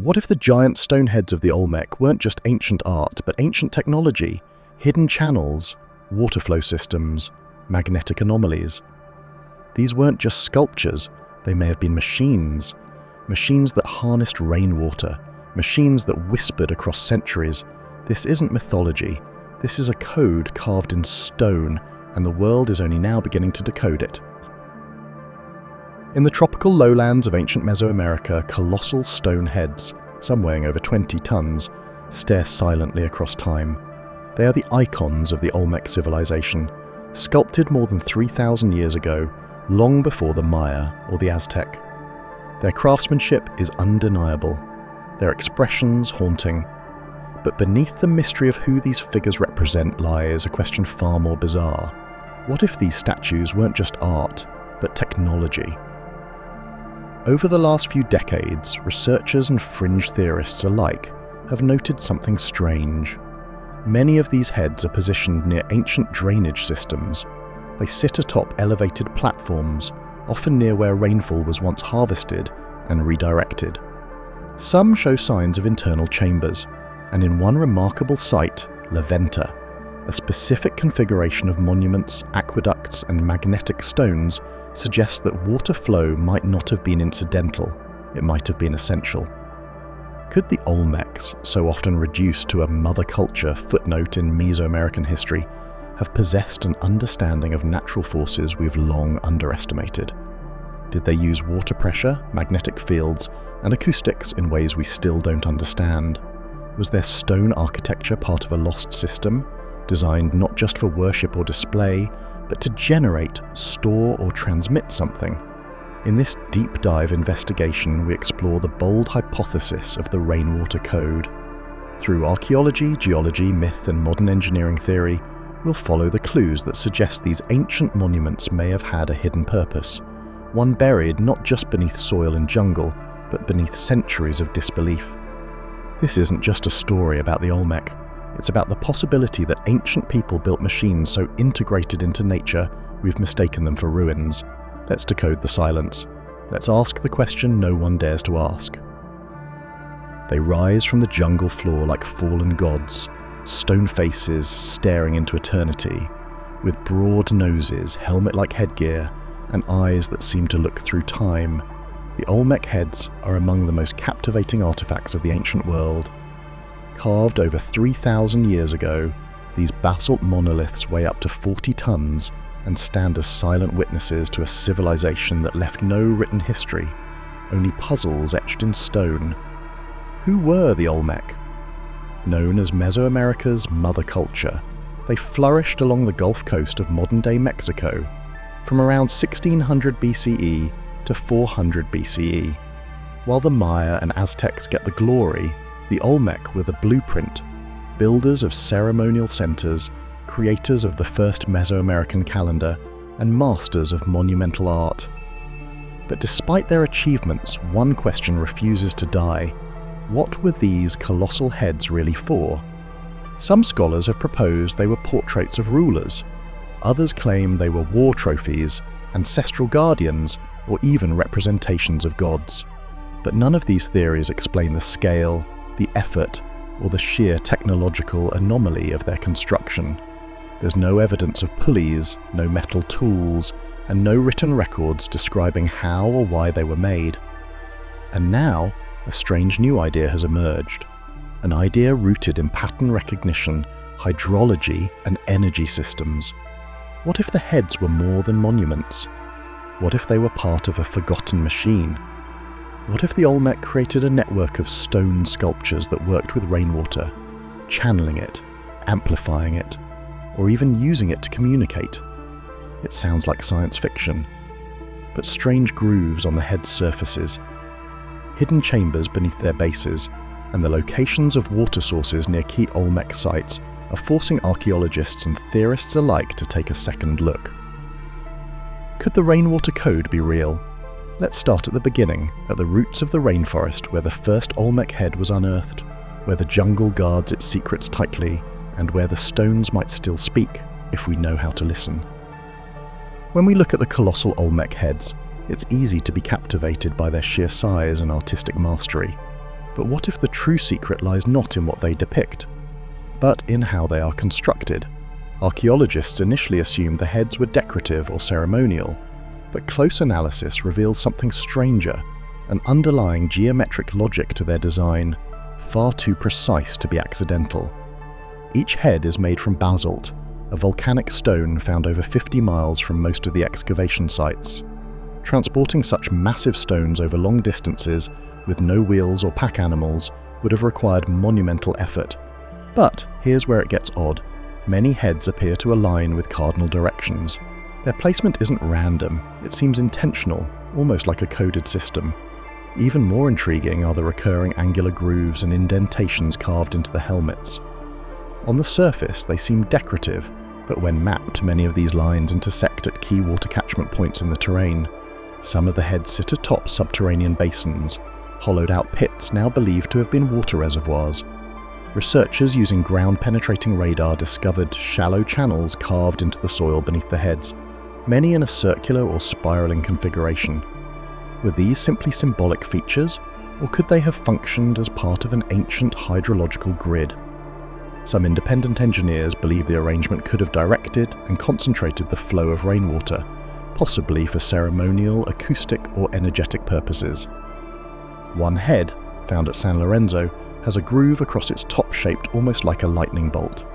What if the giant stone heads of the Olmec weren't just ancient art, but ancient technology, hidden channels, water flow systems, magnetic anomalies? These weren't just sculptures, they may have been machines that harnessed rainwater, machines that whispered across centuries. This isn't mythology, this is a code carved in stone, and the world is only now beginning to decode it. In the tropical lowlands of ancient Mesoamerica, colossal stone heads, some weighing over 20 tons, stare silently across time. They are the icons of the Olmec civilization, sculpted more than 3,000 years ago, long before the Maya or the Aztec. Their craftsmanship is undeniable, their expressions haunting. But beneath the mystery of who these figures represent lies a question far more bizarre. What if these statues weren't just art, but technology? Over the last few decades, researchers and fringe theorists alike have noted something strange. Many of these heads are positioned near ancient drainage systems. They sit atop elevated platforms, often near where rainfall was once harvested and redirected. Some show signs of internal chambers, and in one remarkable site, La Venta, a specific configuration of monuments, aqueducts, and magnetic stones suggests that water flow might not have been incidental, it might have been essential. Could the Olmecs, so often reduced to a mother culture footnote in Mesoamerican history, have possessed an understanding of natural forces we've long underestimated? Did they use water pressure, magnetic fields, and acoustics in ways we still don't understand? Was their stone architecture part of a lost system, designed not just for worship or display, but to generate, store, or transmit something? In this deep dive investigation, we explore the bold hypothesis of the rainwater code. Through archaeology, geology, myth, and modern engineering theory, we'll follow the clues that suggest these ancient monuments may have had a hidden purpose, one buried not just beneath soil and jungle, but beneath centuries of disbelief. This isn't just a story about the Olmec. It's about the possibility that ancient people built machines so integrated into nature we've mistaken them for ruins. Let's decode the silence. Let's ask the question no one dares to ask. They rise from the jungle floor like fallen gods, stone faces staring into eternity, with broad noses, helmet-like headgear, and eyes that seem to look through time. The Olmec heads are among the most captivating artifacts of the ancient world. Carved over 3,000 years ago, these basalt monoliths weigh up to 40 tons and stand as silent witnesses to a civilization that left no written history, only puzzles etched in stone. Who were the Olmec? Known as Mesoamerica's mother culture, they flourished along the Gulf Coast of modern-day Mexico from around 1600 BCE to 400 BCE. While the Maya and Aztecs get the glory, the Olmec were the blueprint, builders of ceremonial centers, creators of the first Mesoamerican calendar, and masters of monumental art. But despite their achievements, one question refuses to die. What were these colossal heads really for? Some scholars have proposed they were portraits of rulers. Others claim they were war trophies, ancestral guardians, or even representations of gods. But none of these theories explain the scale, the effort, or the sheer technological anomaly of their construction. There's no evidence of pulleys, no metal tools, and no written records describing how or why they were made. And now, a strange new idea has emerged. An idea rooted in pattern recognition, hydrology, and energy systems. What if the heads were more than monuments? What if they were part of a forgotten machine? What if the Olmec created a network of stone sculptures that worked with rainwater, channeling it, amplifying it, or even using it to communicate? It sounds like science fiction, but strange grooves on the head's surfaces, hidden chambers beneath their bases, and the locations of water sources near key Olmec sites are forcing archaeologists and theorists alike to take a second look. Could the rainwater code be real? Let's start at the beginning, at the roots of the rainforest where the first Olmec head was unearthed, where the jungle guards its secrets tightly, and where the stones might still speak, if we know how to listen. When we look at the colossal Olmec heads, it's easy to be captivated by their sheer size and artistic mastery. But what if the true secret lies not in what they depict, but in how they are constructed? Archaeologists initially assumed the heads were decorative or ceremonial, but close analysis reveals something stranger, an underlying geometric logic to their design, far too precise to be accidental. Each head is made from basalt, a volcanic stone found over 50 miles from most of the excavation sites. Transporting such massive stones over long distances with no wheels or pack animals would have required monumental effort. But here's where it gets odd. Many heads appear to align with cardinal directions. Their placement isn't random, it seems intentional, almost like a coded system. Even more intriguing are the recurring angular grooves and indentations carved into the helmets. On the surface, they seem decorative, but when mapped, many of these lines intersect at key water catchment points in the terrain. Some of the heads sit atop subterranean basins, hollowed-out pits now believed to have been water reservoirs. Researchers using ground-penetrating radar discovered shallow channels carved into the soil beneath the heads, many in a circular or spiraling configuration. Were these simply symbolic features, or could they have functioned as part of an ancient hydrological grid? Some independent engineers believe the arrangement could have directed and concentrated the flow of rainwater, possibly for ceremonial, acoustic, or energetic purposes. One head, found at San Lorenzo, has a groove across its top shaped almost like a lightning bolt.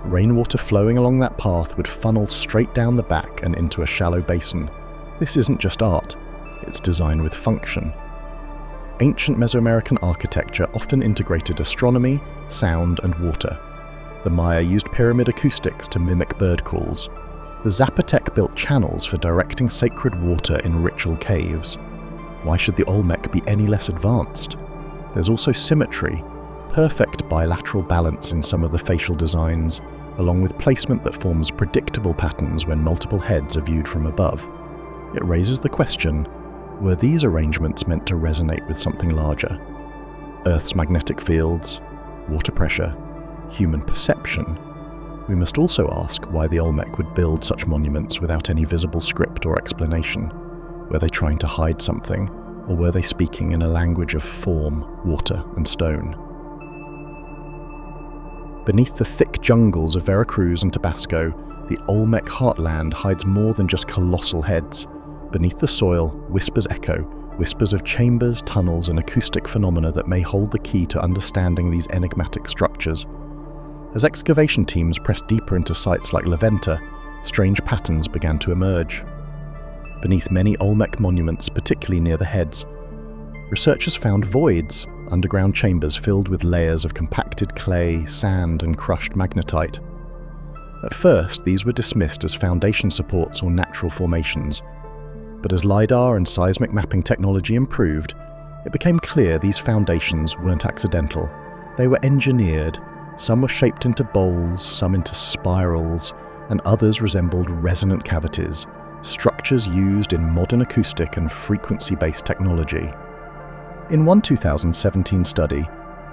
Rainwater flowing along that path would funnel straight down the back and into a shallow basin. This isn't just art, it's designed with function. Ancient Mesoamerican architecture often integrated astronomy, sound, and water. The Maya used pyramid acoustics to mimic bird calls. The Zapotec built channels for directing sacred water in ritual caves. Why should the Olmec be any less advanced? There's also symmetry, perfect bilateral balance in some of the facial designs, along with placement that forms predictable patterns when multiple heads are viewed from above. It raises the question, were these arrangements meant to resonate with something larger? Earth's magnetic fields, water pressure, human perception? We must also ask why the Olmec would build such monuments without any visible script or explanation. Were they trying to hide something, or were they speaking in a language of form, water, and stone? Beneath the thick jungles of Veracruz and Tabasco, the Olmec heartland hides more than just colossal heads. Beneath the soil, whispers echo, whispers of chambers, tunnels, and acoustic phenomena that may hold the key to understanding these enigmatic structures. As excavation teams pressed deeper into sites like La Venta, strange patterns began to emerge. Beneath many Olmec monuments, particularly near the heads, researchers found voids, underground chambers filled with layers of compacted clay, sand, and crushed magnetite. At first, these were dismissed as foundation supports or natural formations, but as LiDAR and seismic mapping technology improved, it became clear these foundations weren't accidental. They were engineered. Some were shaped into bowls, some into spirals, and others resembled resonant cavities, structures used in modern acoustic and frequency-based technology. In one 2017 study,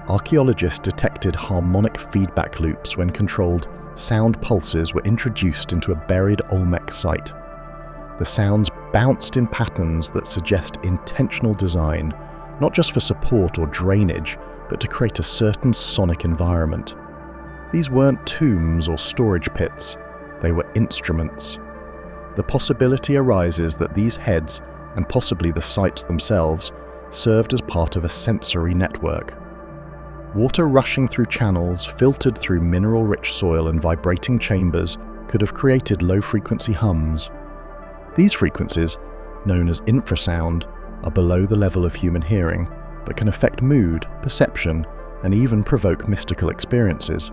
archaeologists detected harmonic feedback loops when controlled sound pulses were introduced into a buried Olmec site. The sounds bounced in patterns that suggest intentional design, not just for support or drainage, but to create a certain sonic environment. These weren't tombs or storage pits, they were instruments. The possibility arises that these heads, and possibly the sites themselves, served as part of a sensory network. Water rushing through channels, filtered through mineral-rich soil and vibrating chambers, could have created low-frequency hums. These frequencies, known as infrasound, are below the level of human hearing, but can affect mood, perception, and even provoke mystical experiences.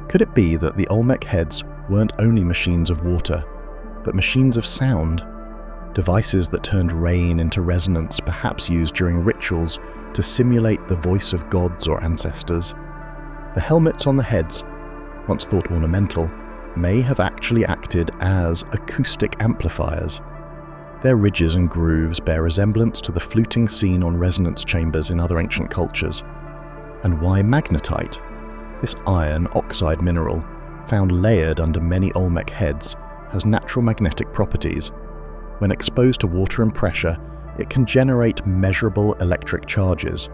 Could it be that the Olmec heads weren't only machines of water, but machines of sound? Devices that turned rain into resonance, perhaps used during rituals to simulate the voice of gods or ancestors. The helmets on the heads, once thought ornamental, may have actually acted as acoustic amplifiers. Their ridges and grooves bear resemblance to the fluting seen on resonance chambers in other ancient cultures. And why magnetite? This iron oxide mineral, found layered under many Olmec heads, has natural magnetic properties. When exposed to water and pressure, it can generate measurable electric charges.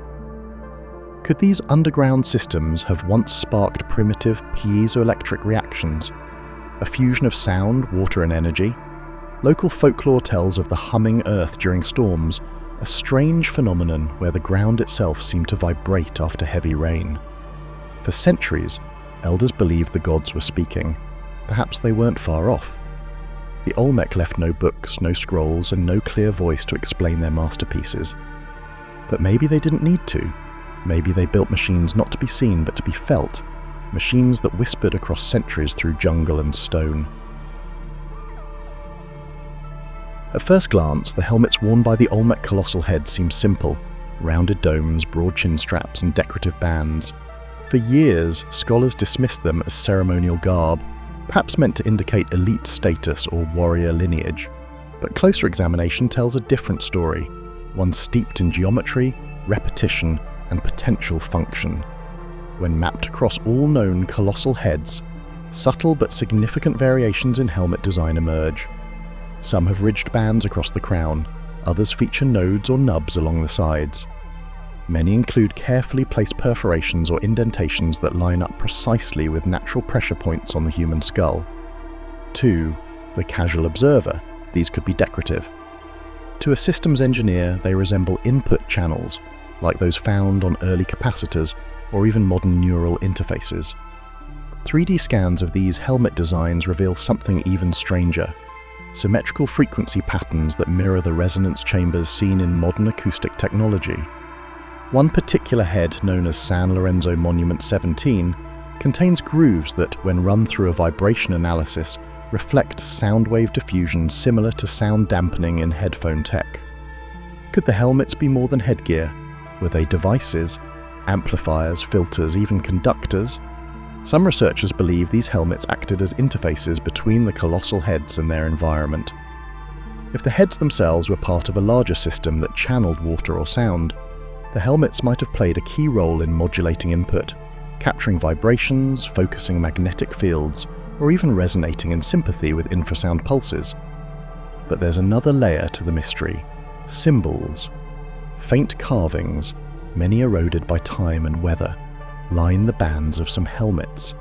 Could these underground systems have once sparked primitive piezoelectric reactions? A fusion of sound, water and energy? Local folklore tells of the humming earth during storms, a strange phenomenon where the ground itself seemed to vibrate after heavy rain. For centuries, elders believed the gods were speaking. Perhaps they weren't far off. The Olmec left no books, no scrolls, and no clear voice to explain their masterpieces. But maybe they didn't need to. Maybe they built machines not to be seen but to be felt, machines that whispered across centuries through jungle and stone. At first glance, the helmets worn by the Olmec colossal head seem simple: rounded domes, broad chin straps, and decorative bands. For years, scholars dismissed them as ceremonial garb, perhaps meant to indicate elite status or warrior lineage. But closer examination tells a different story, one steeped in geometry, repetition, and potential function. When mapped across all known colossal heads, subtle but significant variations in helmet design emerge. Some have ridged bands across the crown, others feature nodes or nubs along the sides. Many include carefully placed perforations or indentations that line up precisely with natural pressure points on the human skull. To the casual observer, these could be decorative. To a systems engineer, they resemble input channels, like those found on early capacitors or even modern neural interfaces. 3D scans of these helmet designs reveal something even stranger: symmetrical frequency patterns that mirror the resonance chambers seen in modern acoustic technology. One particular head, known as San Lorenzo Monument 17, contains grooves that, when run through a vibration analysis, reflect sound wave diffusion similar to sound dampening in headphone tech. Could the helmets be more than headgear? Were they devices, amplifiers, filters, even conductors? Some researchers believe these helmets acted as interfaces between the colossal heads and their environment. If the heads themselves were part of a larger system that channeled water or sound, the helmets might have played a key role in modulating input, capturing vibrations, focusing magnetic fields, or even resonating in sympathy with infrasound pulses. But there's another layer to the mystery: symbols. Faint carvings, many eroded by time and weather, line the bands of some helmets.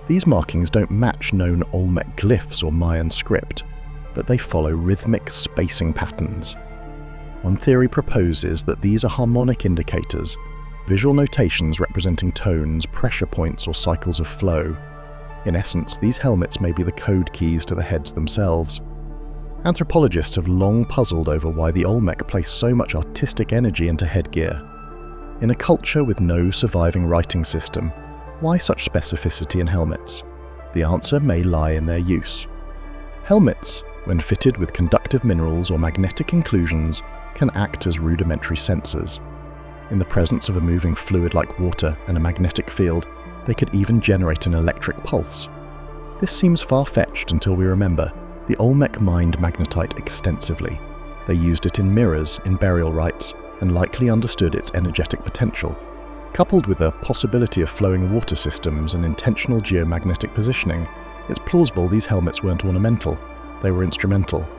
These markings don't match known Olmec glyphs or Mayan script, but they follow rhythmic spacing patterns. One theory proposes that these are harmonic indicators, visual notations representing tones, pressure points, or cycles of flow. In essence, these helmets may be the code keys to the heads themselves. Anthropologists have long puzzled over why the Olmec placed so much artistic energy into headgear. In a culture with no surviving writing system, why such specificity in helmets? The answer may lie in their use. Helmets, when fitted with conductive minerals or magnetic inclusions, can act as rudimentary sensors. In the presence of a moving fluid like water and a magnetic field, they could even generate an electric pulse. This seems far-fetched until we remember the Olmec mined magnetite extensively. They used it in mirrors, in burial rites, and likely understood its energetic potential. Coupled with the possibility of flowing water systems and intentional geomagnetic positioning, it's plausible these helmets weren't ornamental, they were instrumental.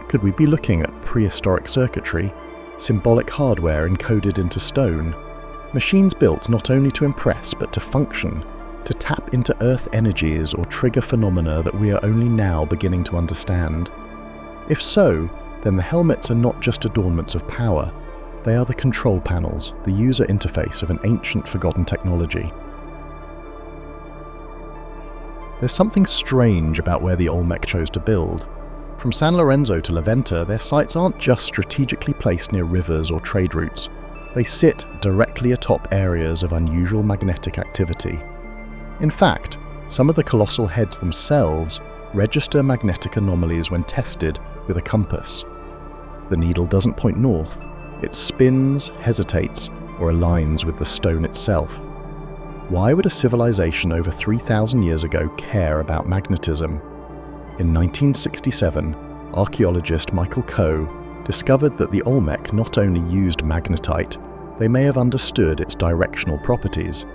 Could we be looking at prehistoric circuitry, symbolic hardware encoded into stone, machines built not only to impress but to function, to tap into Earth energies or trigger phenomena that we are only now beginning to understand? If so, then the helmets are not just adornments of power, they are the control panels, the user interface of an ancient forgotten technology. There's something strange about where the Olmec chose to build. From San Lorenzo to La Venta, their sites aren't just strategically placed near rivers or trade routes, they sit directly atop areas of unusual magnetic activity. In fact, some of the colossal heads themselves register magnetic anomalies when tested with a compass. The needle doesn't point north, it spins, hesitates, or aligns with the stone itself. Why would a civilization over 3,000 years ago care about magnetism? In 1967, archaeologist Michael Coe discovered that the Olmec not only used magnetite, they may have understood its directional properties.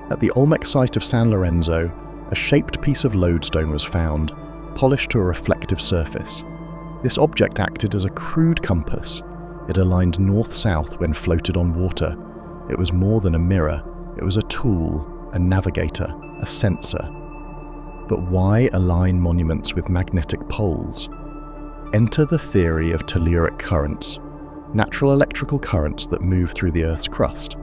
At the Olmec site of San Lorenzo, a shaped piece of lodestone was found, polished to a reflective surface. This object acted as a crude compass. It aligned north-south when floated on water, It was more than a mirror. It was a tool, a navigator, a sensor. But why align monuments with magnetic poles? Enter the theory of telluric currents, natural electrical currents that move through the Earth's crust.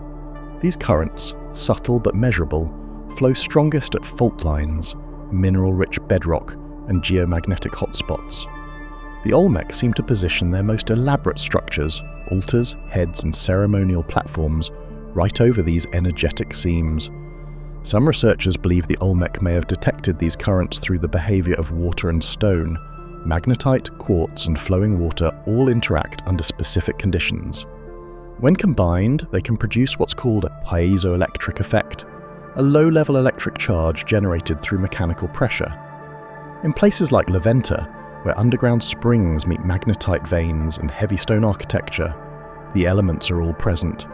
These currents, subtle but measurable, flow strongest at fault lines, mineral-rich bedrock, and geomagnetic hotspots. The Olmec seem to position their most elaborate structures, altars, heads, and ceremonial platforms, right over these energetic seams. Some researchers believe the Olmec may have detected these currents through the behavior of water and stone. Magnetite, quartz, and flowing water all interact under specific conditions. When combined, they can produce what's called a piezoelectric effect, a low-level electric charge generated through mechanical pressure. In places like Laventa, where underground springs meet magnetite veins and heavy stone architecture, the elements are all present.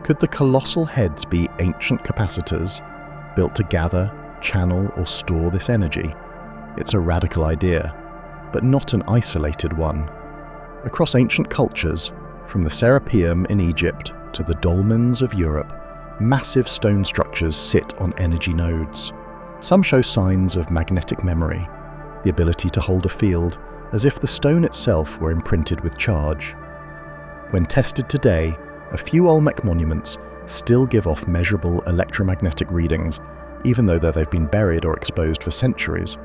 Could the colossal heads be ancient capacitors, built to gather, channel, or store this energy? It's a radical idea, but not an isolated one. Across ancient cultures, from the Serapeum in Egypt to the dolmens of Europe, massive stone structures sit on energy nodes. Some show signs of magnetic memory, the ability to hold a field, as if the stone itself were imprinted with charge. When tested today, a few Olmec monuments still give off measurable electromagnetic readings, even though they've been buried or exposed for centuries.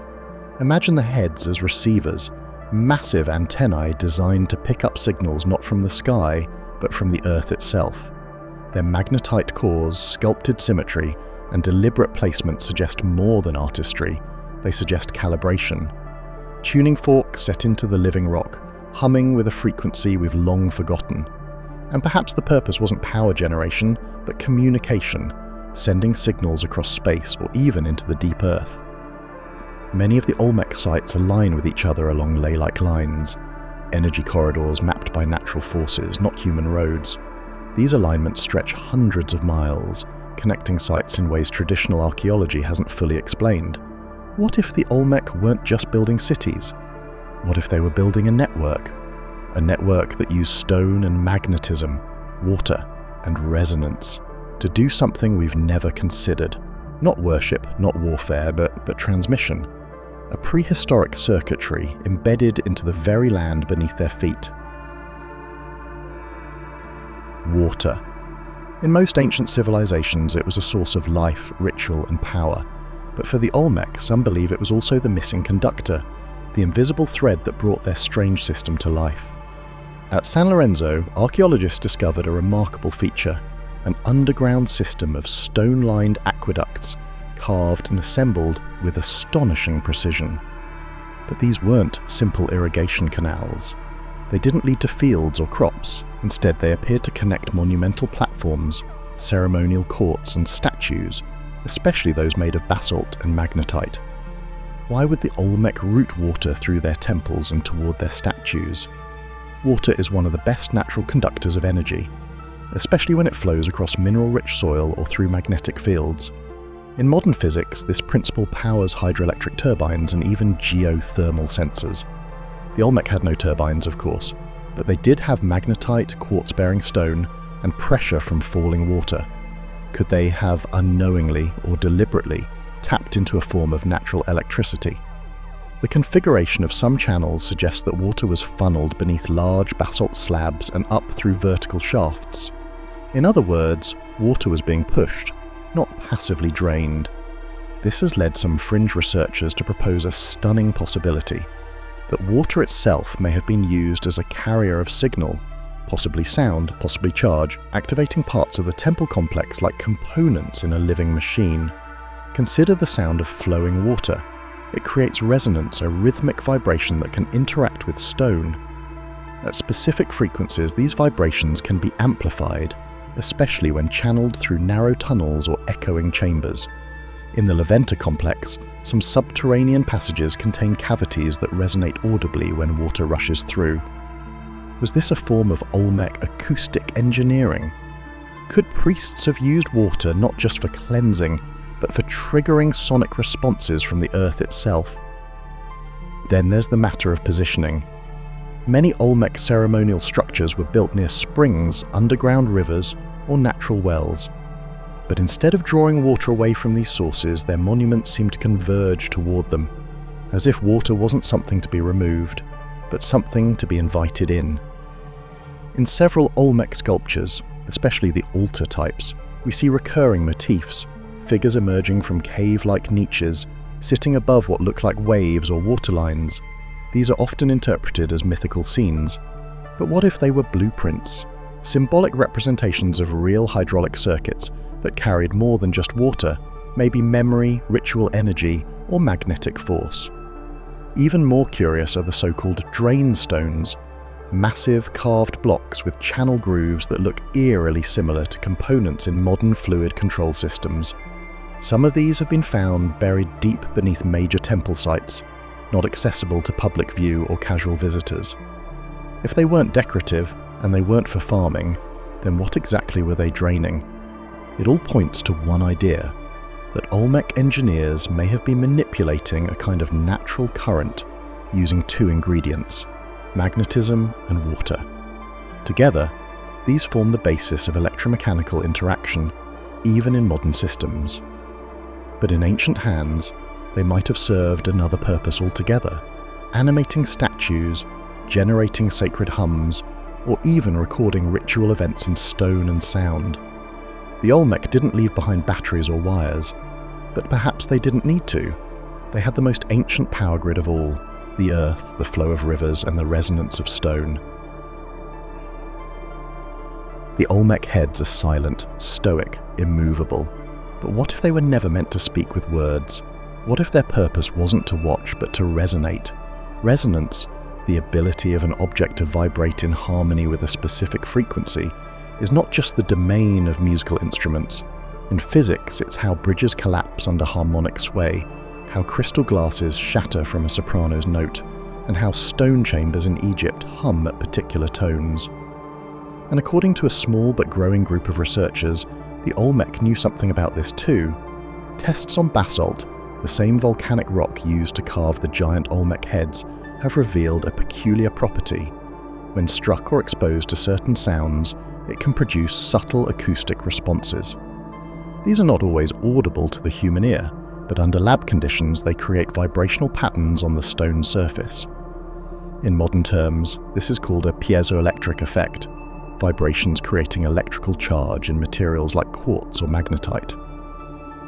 Imagine the heads as receivers, massive antennae designed to pick up signals not from the sky, but from the Earth itself. Their magnetite cores, sculpted symmetry, and deliberate placement suggest more than artistry. They suggest calibration. Tuning forks set into the living rock, humming with a frequency we've long forgotten. And perhaps the purpose wasn't power generation, but communication, sending signals across space or even into the deep Earth. Many of the Olmec sites align with each other along ley-like lines, energy corridors mapped by natural forces, not human roads. These alignments stretch hundreds of miles, connecting sites in ways traditional archaeology hasn't fully explained. What if the Olmec weren't just building cities? What if they were building a network? A network that used stone and magnetism, water and resonance, to do something we've never considered. Not worship, not warfare, but transmission. A prehistoric circuitry embedded into the very land beneath their feet. Water. In most ancient civilizations, it was a source of life, ritual, and power. But for the Olmec, some believe it was also the missing conductor, the invisible thread that brought their strange system to life. At San Lorenzo, archaeologists discovered a remarkable feature, an underground system of stone-lined aqueducts, carved and assembled with astonishing precision. But these weren't simple irrigation canals. They didn't lead to fields or crops. Instead, they appeared to connect monumental platforms, ceremonial courts, and statues, especially those made of basalt and magnetite. Why would the Olmec route water through their temples and toward their statues? Water is one of the best natural conductors of energy, especially when it flows across mineral-rich soil or through magnetic fields. In modern physics, this principle powers hydroelectric turbines and even geothermal sensors. The Olmec had no turbines, of course, but they did have magnetite, quartz-bearing stone, and pressure from falling water. Could they have unknowingly or deliberately tapped into a form of natural electricity? The configuration of some channels suggests that water was funneled beneath large basalt slabs and up through vertical shafts. In other words, water was being pushed, not passively drained. This has led some fringe researchers to propose a stunning possibility, that water itself may have been used as a carrier of signal, possibly sound, possibly charge, activating parts of the temple complex like components in a living machine. Consider the sound of flowing water. It creates resonance, a rhythmic vibration that can interact with stone. At specific frequencies, these vibrations can be amplified, especially when channeled through narrow tunnels or echoing chambers. In the Laventa complex, some subterranean passages contain cavities that resonate audibly when water rushes through. Was this a form of Olmec acoustic engineering? Could priests have used water not just for cleansing, but for triggering sonic responses from the earth itself? Then there's the matter of positioning. Many Olmec ceremonial structures were built near springs, underground rivers, or natural wells. But instead of drawing water away from these sources, their monuments seem to converge toward them, as if water wasn't something to be removed, but something to be invited in. In several Olmec sculptures, especially the altar types, we see recurring motifs, figures emerging from cave-like niches, sitting above what look like waves or waterlines. These are often interpreted as mythical scenes. But what if they were blueprints? Symbolic representations of real hydraulic circuits that carried more than just water, maybe memory, ritual energy, or magnetic force. Even more curious are the so-called drain stones, massive carved blocks with channel grooves that look eerily similar to components in modern fluid control systems. Some of these have been found buried deep beneath major temple sites, not accessible to public view or casual visitors. If they weren't decorative, and they weren't for farming, then what exactly were they draining? It all points to one idea, that Olmec engineers may have been manipulating a kind of natural current using two ingredients, magnetism and water. Together, these form the basis of electromechanical interaction, even in modern systems. But in ancient hands, they might have served another purpose altogether, animating statues, generating sacred hums, or even recording ritual events in stone and sound. The Olmec didn't leave behind batteries or wires, but perhaps they didn't need to. They had the most ancient power grid of all, the earth, the flow of rivers, and the resonance of stone. The Olmec heads are silent, stoic, immovable. But what if they were never meant to speak with words? What if their purpose wasn't to watch, but to resonate? Resonance, the ability of an object to vibrate in harmony with a specific frequency, is not just the domain of musical instruments. In physics, it's how bridges collapse under harmonic sway, how crystal glasses shatter from a soprano's note, and how stone chambers in Egypt hum at particular tones. And according to a small but growing group of researchers, the Olmec knew something about this too. Tests on basalt, the same volcanic rock used to carve the giant Olmec heads, have revealed a peculiar property. When struck or exposed to certain sounds, it can produce subtle acoustic responses. These are not always audible to the human ear, but under lab conditions they create vibrational patterns on the stone surface. In modern terms, this is called a piezoelectric effect, vibrations creating electrical charge in materials like quartz or magnetite.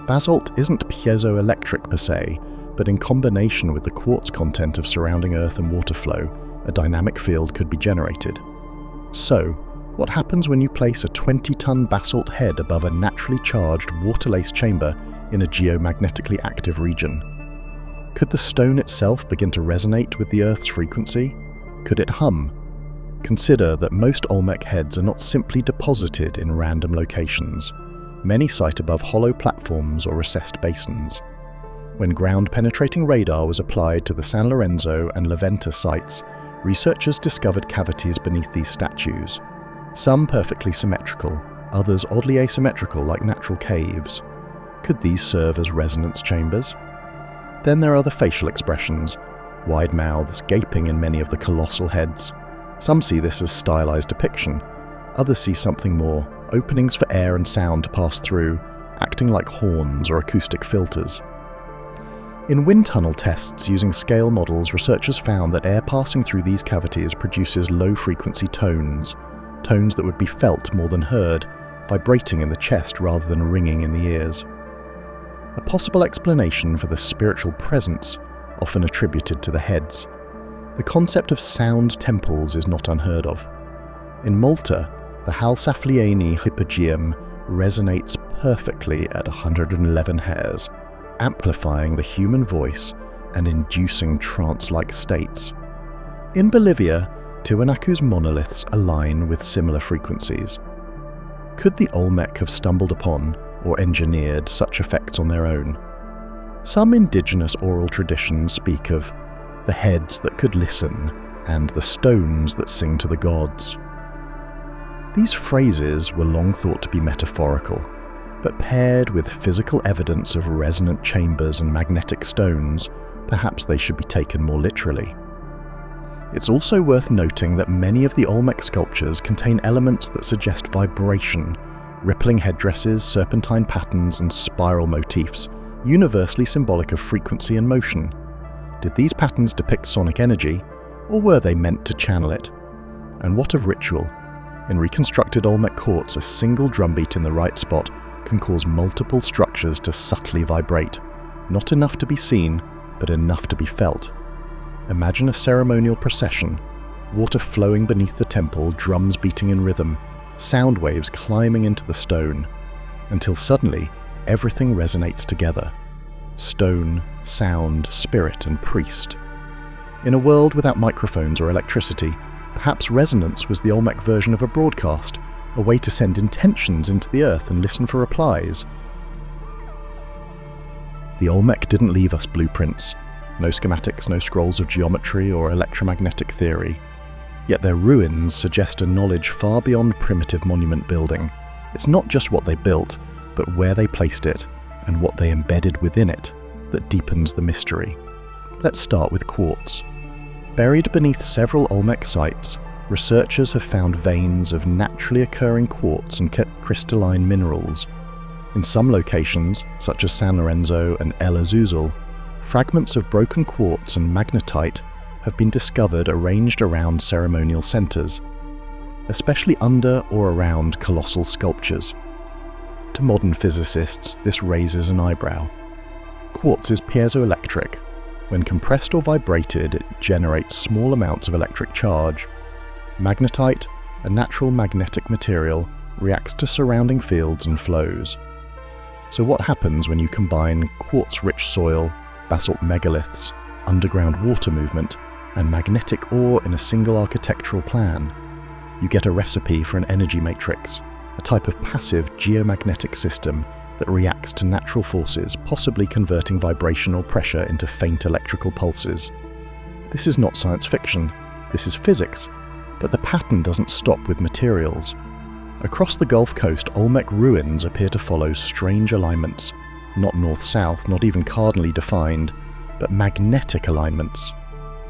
Basalt isn't piezoelectric per se, but in combination with the quartz content of surrounding earth and water flow, a dynamic field could be generated. So, what happens when you place a 20-ton basalt head above a naturally charged water-laced chamber in a geomagnetically active region? Could the stone itself begin to resonate with the Earth's frequency? Could it hum? Consider that most Olmec heads are not simply deposited in random locations. Many site above hollow platforms or recessed basins. When ground-penetrating radar was applied to the San Lorenzo and La Venta sites, researchers discovered cavities beneath these statues. Some perfectly symmetrical, others oddly asymmetrical like natural caves. Could these serve as resonance chambers? Then there are the facial expressions, wide mouths gaping in many of the colossal heads. Some see this as stylized depiction, others see something more, openings for air and sound to pass through, acting like horns or acoustic filters. In wind tunnel tests using scale models, researchers found that air passing through these cavities produces low-frequency tones that would be felt more than heard, vibrating in the chest rather than ringing in the ears. A possible explanation for the spiritual presence, often attributed to the heads. The concept of sound temples is not unheard of. In Malta, the Halsaflieni hypogeum resonates perfectly at 111 Hz, amplifying the human voice and inducing trance-like states. In Bolivia, Tiwanaku's monoliths align with similar frequencies. Could the Olmec have stumbled upon or engineered such effects on their own? Some indigenous oral traditions speak of the heads that could listen and the stones that sing to the gods. These phrases were long thought to be metaphorical, but paired with physical evidence of resonant chambers and magnetic stones, perhaps they should be taken more literally. It's also worth noting that many of the Olmec sculptures contain elements that suggest vibration, rippling headdresses, serpentine patterns, and spiral motifs, universally symbolic of frequency and motion. Did these patterns depict sonic energy, or were they meant to channel it? And what of ritual? In reconstructed Olmec courts, a single drumbeat in the right spot can cause multiple structures to subtly vibrate, not enough to be seen, but enough to be felt. Imagine a ceremonial procession, water flowing beneath the temple, drums beating in rhythm, sound waves climbing into the stone, until suddenly everything resonates together. Stone, sound, spirit, and priest. In a world without microphones or electricity, perhaps resonance was the Olmec version of a broadcast, a way to send intentions into the earth and listen for replies. The Olmec didn't leave us blueprints. No schematics, no scrolls of geometry or electromagnetic theory. Yet their ruins suggest a knowledge far beyond primitive monument building. It's not just what they built, but where they placed it, and what they embedded within it, that deepens the mystery. Let's start with quartz. Buried beneath several Olmec sites, researchers have found veins of naturally occurring quartz and crystalline minerals. In some locations, such as San Lorenzo and El Azuzal, fragments of broken quartz and magnetite have been discovered arranged around ceremonial centers, especially under or around colossal sculptures. To modern physicists, this raises an eyebrow. Quartz is piezoelectric. When compressed or vibrated, it generates small amounts of electric charge. Magnetite, a natural magnetic material, reacts to surrounding fields and flows. So what happens when you combine quartz-rich soil, basalt megaliths, underground water movement, and magnetic ore in a single architectural plan? You get a recipe for an energy matrix, a type of passive geomagnetic system that reacts to natural forces, possibly converting vibration or pressure into faint electrical pulses. This is not science fiction, this is physics, but the pattern doesn't stop with materials. Across the Gulf Coast, Olmec ruins appear to follow strange alignments, not north-south, not even cardinally defined, but magnetic alignments.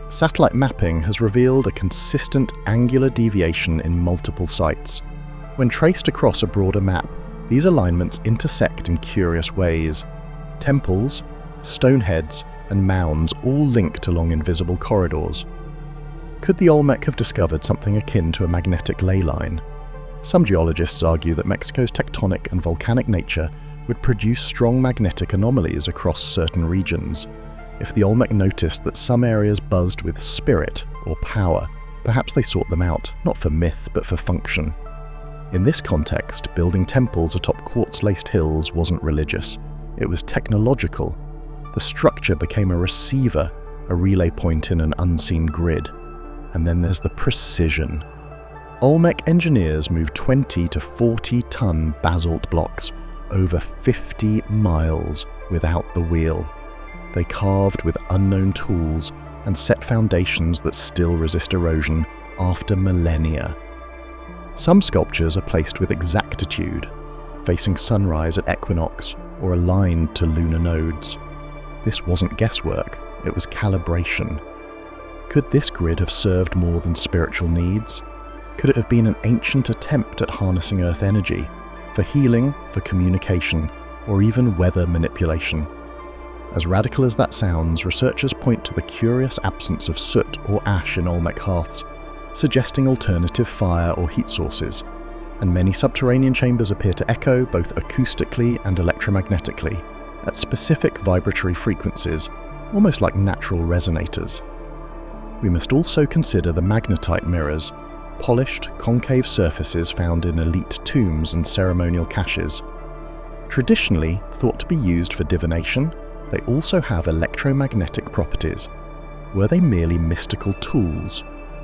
Satellite mapping has revealed a consistent angular deviation in multiple sites. When traced across a broader map, these alignments intersect in curious ways. Temples, stoneheads, and mounds all linked along invisible corridors. Could the Olmec have discovered something akin to a magnetic ley line? Some geologists argue that Mexico's tectonic and volcanic nature would produce strong magnetic anomalies across certain regions. If the Olmec noticed that some areas buzzed with spirit or power, perhaps they sought them out, not for myth but for function. In this context, building temples atop quartz-laced hills wasn't religious. It was technological. The structure became a receiver, a relay point in an unseen grid. And then there's the precision. Olmec engineers moved 20 to 40-ton basalt blocks over 50 miles without the wheel. They carved with unknown tools and set foundations that still resist erosion after millennia. Some sculptures are placed with exactitude, facing sunrise at equinox or aligned to lunar nodes. This wasn't guesswork, it was calibration. Could this grid have served more than spiritual needs? Could it have been an ancient attempt at harnessing Earth energy, for healing, for communication, or even weather manipulation? As radical as that sounds, researchers point to the curious absence of soot or ash in Olmec hearths, suggesting alternative fire or heat sources, and many subterranean chambers appear to echo both acoustically and electromagnetically, at specific vibratory frequencies, almost like natural resonators. We must also consider the magnetite mirrors, polished, concave surfaces found in elite tombs and ceremonial caches. Traditionally thought to be used for divination, they also have electromagnetic properties. Were they merely mystical tools,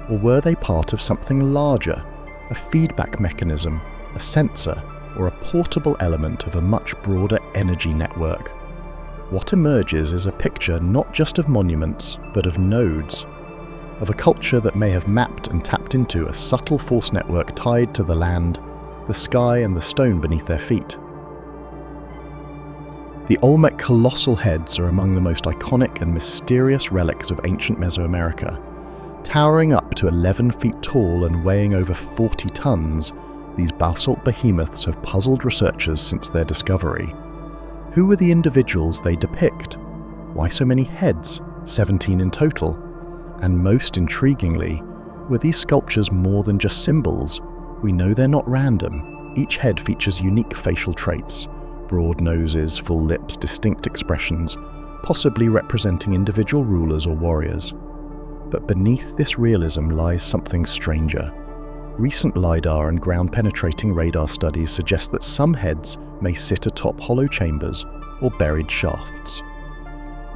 or were they part of something larger, a feedback mechanism, a sensor, or a portable element of a much broader energy network? What emerges is a picture not just of monuments, but of nodes, of a culture that may have mapped and tapped into a subtle force network tied to the land, the sky, and the stone beneath their feet. The Olmec colossal heads are among the most iconic and mysterious relics of ancient Mesoamerica. Towering up to 11 feet tall and weighing over 40 tons, these basalt behemoths have puzzled researchers since their discovery. Who were the individuals they depict? Why so many heads, 17 in total? And most intriguingly, were these sculptures more than just symbols? We know they're not random. Each head features unique facial traits, broad noses, full lips, distinct expressions, possibly representing individual rulers or warriors. But beneath this realism lies something stranger. Recent LiDAR and ground-penetrating radar studies suggest that some heads may sit atop hollow chambers or buried shafts.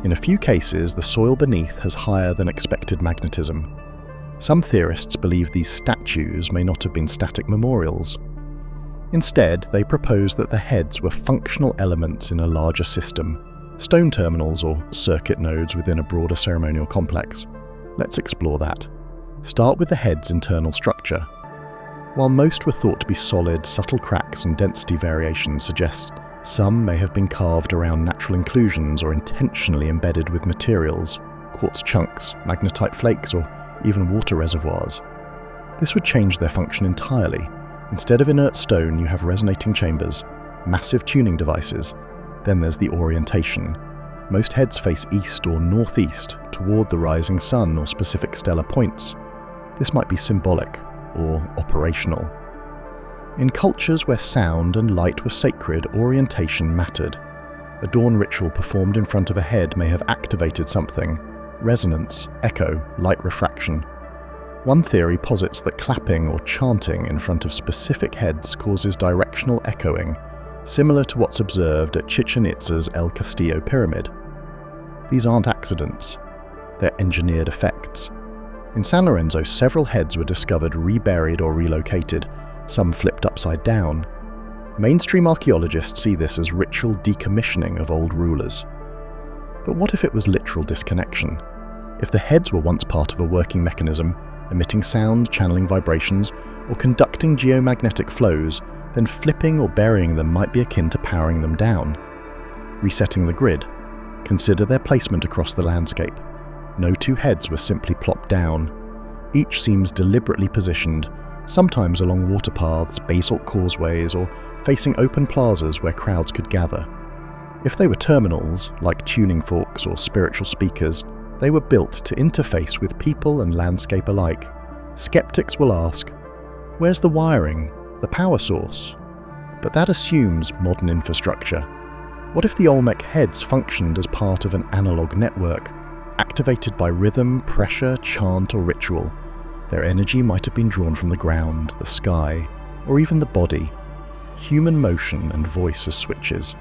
In a few cases, the soil beneath has higher than expected magnetism. Some theorists believe these statues may not have been static memorials. Instead, they propose that the heads were functional elements in a larger system, stone terminals or circuit nodes within a broader ceremonial complex. Let's explore that. Start with the head's internal structure. While most were thought to be solid, subtle cracks and density variations suggest some may have been carved around natural inclusions or intentionally embedded with materials, quartz chunks, magnetite flakes, or even water reservoirs. This would change their function entirely. Instead of inert stone, you have resonating chambers, massive tuning devices. Then there's the orientation. Most heads face east or northeast, toward the rising sun or specific stellar points. This might be symbolic or operational. In cultures where sound and light were sacred, orientation mattered. A dawn ritual performed in front of a head may have activated something: resonance, echo, light refraction. One theory posits that clapping or chanting in front of specific heads causes directional echoing, similar to what's observed at Chichen Itza's El Castillo pyramid. These aren't accidents, they're engineered effects. In San Lorenzo, several heads were discovered reburied or relocated, some flipped upside down. Mainstream archaeologists see this as ritual decommissioning of old rulers. But what if it was literal disconnection? If the heads were once part of a working mechanism, emitting sound, channeling vibrations, or conducting geomagnetic flows, then flipping or burying them might be akin to powering them down. Resetting the grid. Consider their placement across the landscape. No two heads were simply plopped down. Each seems deliberately positioned, sometimes along water paths, basalt causeways, or facing open plazas where crowds could gather. If they were terminals, like tuning forks or spiritual speakers, they were built to interface with people and landscape alike. Skeptics will ask, where's the wiring, the power source? But that assumes modern infrastructure. What if the Olmec heads functioned as part of an analog network, activated by rhythm, pressure, chant, or ritual? Their energy might have been drawn from the ground, the sky, or even the body. Human motion and voice as switches.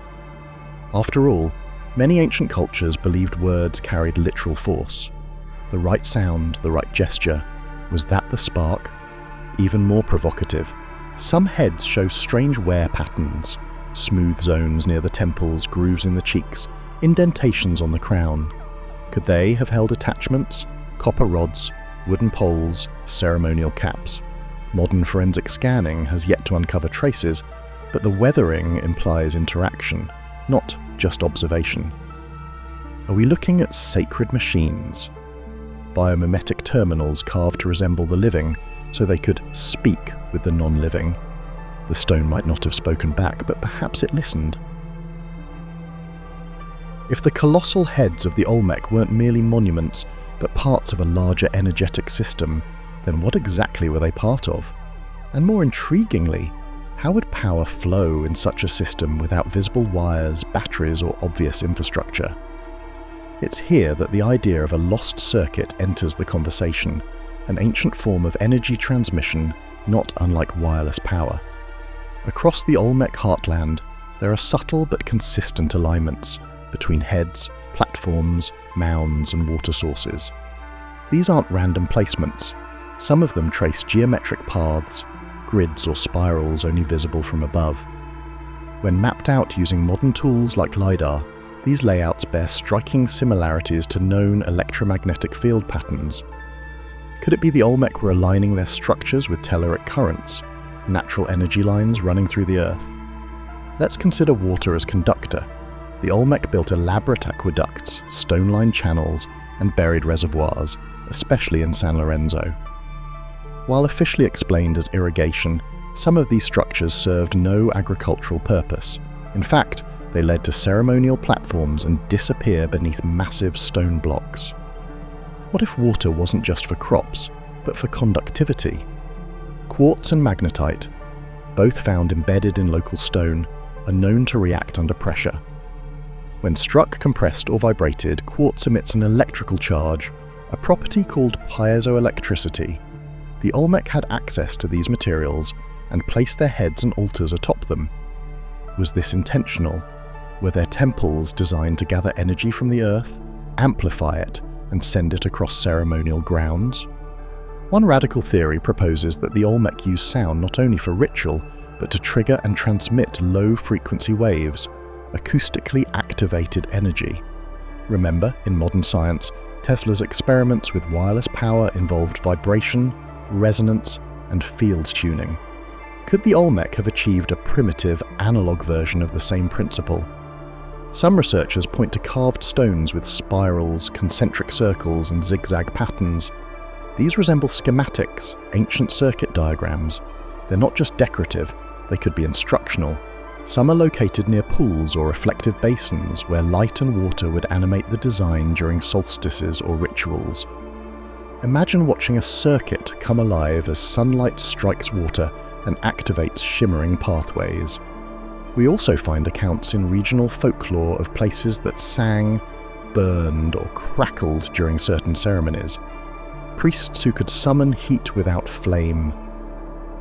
After all, many ancient cultures believed words carried literal force. The right sound, the right gesture, was that the spark? Even more provocative, some heads show strange wear patterns, smooth zones near the temples, grooves in the cheeks, indentations on the crown. Could they have held attachments, copper rods, wooden poles, ceremonial caps? Modern forensic scanning has yet to uncover traces, but the weathering implies interaction, not just observation. Are we looking at sacred machines? Biomimetic terminals carved to resemble the living, so they could speak with the non-living. The stone might not have spoken back, but perhaps it listened. If the colossal heads of the Olmec weren't merely monuments, but parts of a larger energetic system, then what exactly were they part of? And more intriguingly, how would power flow in such a system without visible wires, batteries, or obvious infrastructure? It's here that the idea of a lost circuit enters the conversation, an ancient form of energy transmission not unlike wireless power. Across the Olmec heartland, there are subtle but consistent alignments between heads, platforms, mounds, and water sources. These aren't random placements. Some of them trace geometric paths, grids or spirals only visible from above. When mapped out using modern tools like LiDAR, these layouts bear striking similarities to known electromagnetic field patterns. Could it be the Olmec were aligning their structures with telluric currents, natural energy lines running through the earth? Let's consider water as conductor. The Olmec built elaborate aqueducts, stone-lined channels, and buried reservoirs, especially in San Lorenzo. While officially explained as irrigation, Some of these structures served no agricultural purpose. In fact, they led to ceremonial platforms and disappear beneath massive stone blocks. What if water wasn't just for crops, but for conductivity? Quartz and magnetite, both found embedded in local stone, are known to react under pressure. When struck, compressed, or vibrated, quartz emits an electrical charge, a property called piezoelectricity. The Olmec had access to these materials and placed their heads and altars atop them. Was this intentional? Were their temples designed to gather energy from the earth, amplify it, and send it across ceremonial grounds? One radical theory proposes that the Olmec used sound not only for ritual, but to trigger and transmit low-frequency waves, acoustically activated energy. Remember, in modern science, Tesla's experiments with wireless power involved vibration, resonance, and field tuning. Could the Olmec have achieved a primitive, analog version of the same principle? Some researchers point to carved stones with spirals, concentric circles, and zigzag patterns. These resemble schematics, ancient circuit diagrams. They're not just decorative, they could be instructional. Some are located near pools or reflective basins where light and water would animate the design during solstices or rituals. Imagine watching a circuit come alive as sunlight strikes water and activates shimmering pathways. We also find accounts in regional folklore of places that sang, burned, or crackled during certain ceremonies. Priests who could summon heat without flame.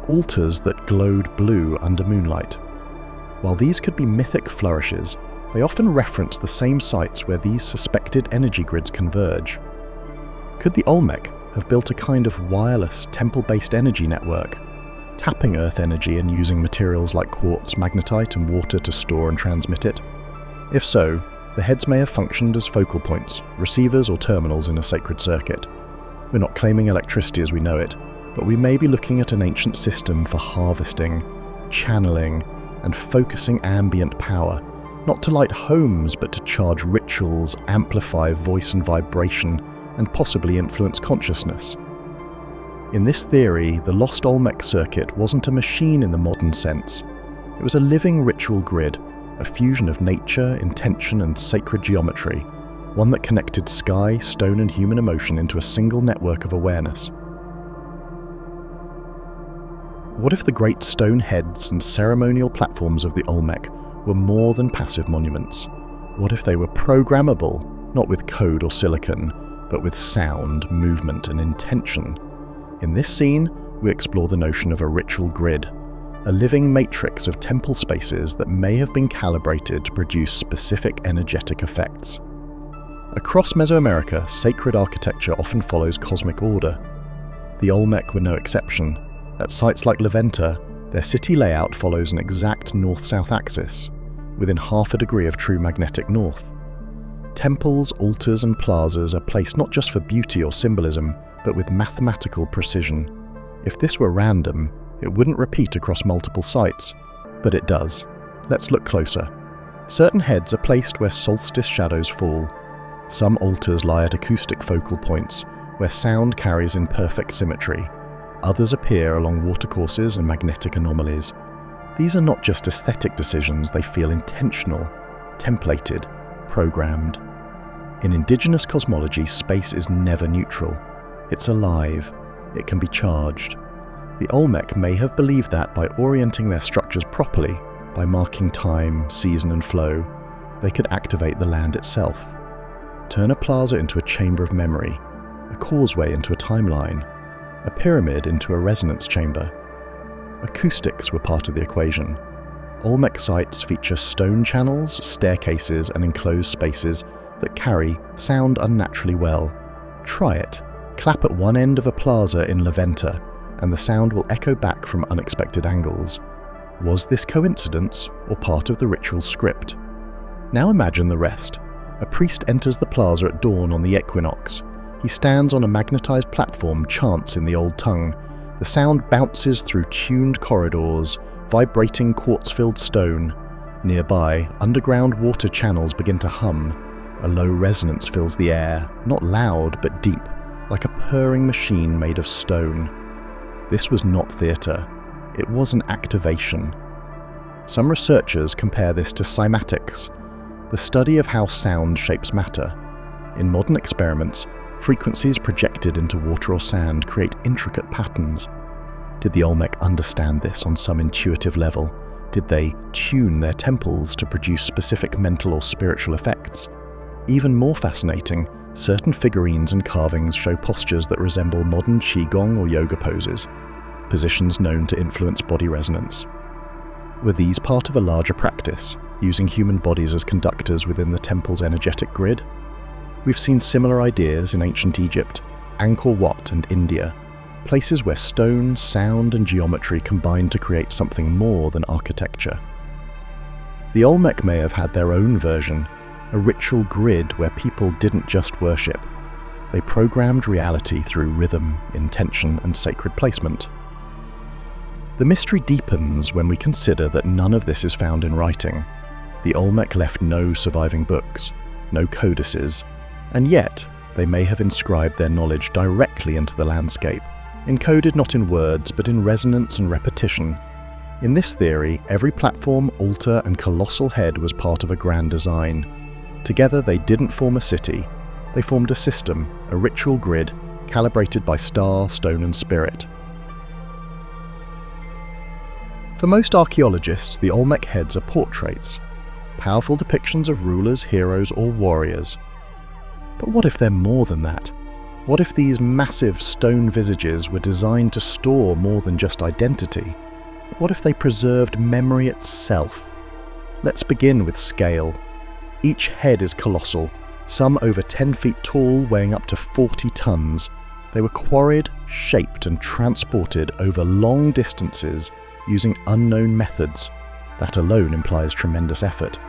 Altars that glowed blue under moonlight. While these could be mythic flourishes, they often reference the same sites where these suspected energy grids converge. Could the Olmec have built a kind of wireless, temple-based energy network, tapping Earth energy and using materials like quartz, magnetite, and water to store and transmit it? If so, the heads may have functioned as focal points, receivers or terminals in a sacred circuit. We're not claiming electricity as we know it, but we may be looking at an ancient system for harvesting, channeling, and focusing ambient power, not to light homes but to charge rituals, amplify voice and vibration, and possibly influence consciousness. In this theory, the lost Olmec circuit wasn't a machine in the modern sense. It was a living ritual grid, a fusion of nature, intention, and sacred geometry, one that connected sky, stone, and human emotion into a single network of awareness. What if the great stone heads and ceremonial platforms of the Olmec were more than passive monuments? What if they were programmable, not with code or silicon, but with sound, movement, and intention? In this scene, we explore the notion of a ritual grid, a living matrix of temple spaces that may have been calibrated to produce specific energetic effects. Across Mesoamerica, sacred architecture often follows cosmic order. The Olmec were no exception. At sites like La Venta, their city layout follows an exact north-south axis, within half a degree of true magnetic north. Temples, altars, and plazas are placed not just for beauty or symbolism, but with mathematical precision. If this were random, it wouldn't repeat across multiple sites, but it does. Let's look closer. Certain heads are placed where solstice shadows fall. Some altars lie at acoustic focal points, where sound carries in perfect symmetry. Others appear along watercourses and magnetic anomalies. These are not just aesthetic decisions, they feel intentional, templated, programmed. In indigenous cosmology, space is never neutral. It's alive. It can be charged. The Olmec may have believed that by orienting their structures properly, by marking time, season, and flow, they could activate the land itself. Turn a plaza into a chamber of memory, a causeway into a timeline, a pyramid into a resonance chamber. Acoustics were part of the equation. Olmec sites feature stone channels, staircases, and enclosed spaces that carry sound unnaturally well. Try it. Clap at one end of a plaza in La Venta, and the sound will echo back from unexpected angles. Was this coincidence, or part of the ritual script? Now imagine the rest. A priest enters the plaza at dawn on the equinox. He stands on a magnetized platform, chants in the old tongue. The sound bounces through tuned corridors, vibrating quartz-filled stone. Nearby, underground water channels begin to hum. A low resonance fills the air, not loud but deep, like a purring machine made of stone. This was not theatre. it was an activation. Some researchers compare this to cymatics, the study of how sound shapes matter. In modern experiments, frequencies projected into water or sand create intricate patterns. Did the Olmec understand this on some intuitive level? Did they tune their temples to produce specific mental or spiritual effects? Even more fascinating, certain figurines and carvings show postures that resemble modern qigong or yoga poses, positions known to influence body resonance. Were these part of a larger practice, using human bodies as conductors within the temple's energetic grid? We've seen similar ideas in ancient Egypt, Angkor Wat and India, places where stone, sound and geometry combined to create something more than architecture. The Olmec may have had their own version, a ritual grid where people didn't just worship. They programmed reality through rhythm, intention and sacred placement. The mystery deepens when we consider that none of this is found in writing. The Olmec left no surviving books, no codices, and yet they may have inscribed their knowledge directly into the landscape, encoded not in words but in resonance and repetition. In this theory, every platform, altar and colossal head was part of a grand design. Together they didn't form a city, they formed a system, a ritual grid, calibrated by star, stone and spirit. For most archaeologists, the Olmec heads are portraits, powerful depictions of rulers, heroes or warriors. But what if they're more than that? What if these massive stone visages were designed to store more than just identity? What if they preserved memory itself? Let's begin with scale. Each head is colossal, some over 10 feet tall, weighing up to 40 tons. They were quarried, shaped and transported over long distances using unknown methods. That alone implies tremendous effort.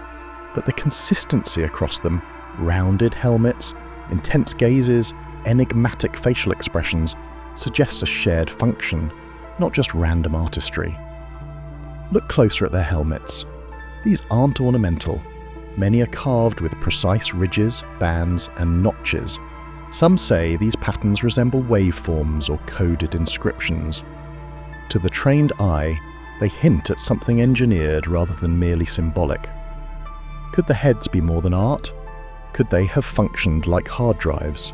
But the consistency across them, rounded helmets, intense gazes, enigmatic facial expressions, suggests a shared function, not just random artistry. Look closer at their helmets. These aren't ornamental. Many are carved with precise ridges, bands, and notches. Some say these patterns resemble waveforms or coded inscriptions. To the trained eye, they hint at something engineered rather than merely symbolic. Could the heads be more than art? Could they have functioned like hard drives,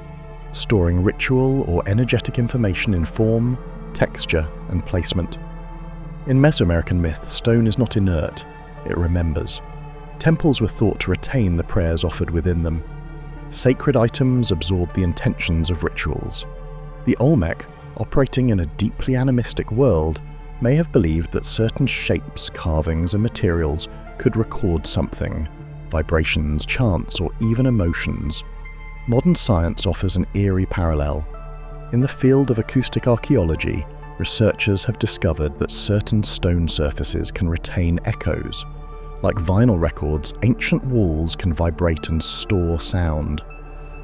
storing ritual or energetic information in form, texture, and placement? In Mesoamerican myth, stone is not inert, it remembers. Temples were thought to retain the prayers offered within them. Sacred items absorbed the intentions of rituals. The Olmec, operating in a deeply animistic world, may have believed that certain shapes, carvings, and materials could record something, vibrations, chants, or even emotions. Modern science offers an eerie parallel. In the field of acoustic archaeology, researchers have discovered that certain stone surfaces can retain echoes. Like vinyl records, ancient walls can vibrate and store sound.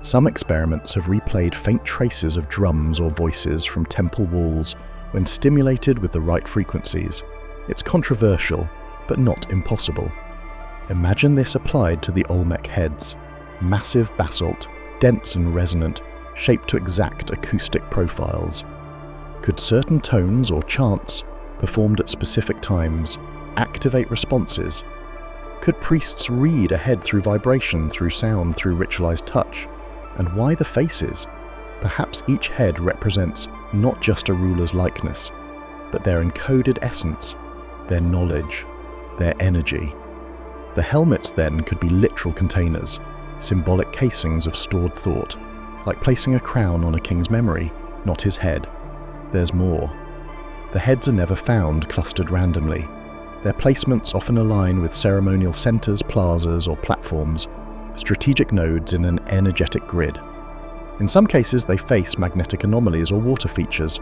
Some experiments have replayed faint traces of drums or voices from temple walls when stimulated with the right frequencies. It's controversial, but not impossible. Imagine this applied to the Olmec heads. Massive basalt, dense and resonant, shaped to exact acoustic profiles. Could certain tones or chants, performed at specific times, activate responses? Could priests read a head through vibration, through sound, through ritualized touch? And why the faces? Perhaps each head represents not just a ruler's likeness, but their encoded essence, their knowledge, their energy. The helmets then could be literal containers, symbolic casings of stored thought, like placing a crown on a king's memory, not his head. There's more. The heads are never found clustered randomly. Their placements often align with ceremonial centers, plazas, or platforms, strategic nodes in an energetic grid. In some cases, they face magnetic anomalies or water features,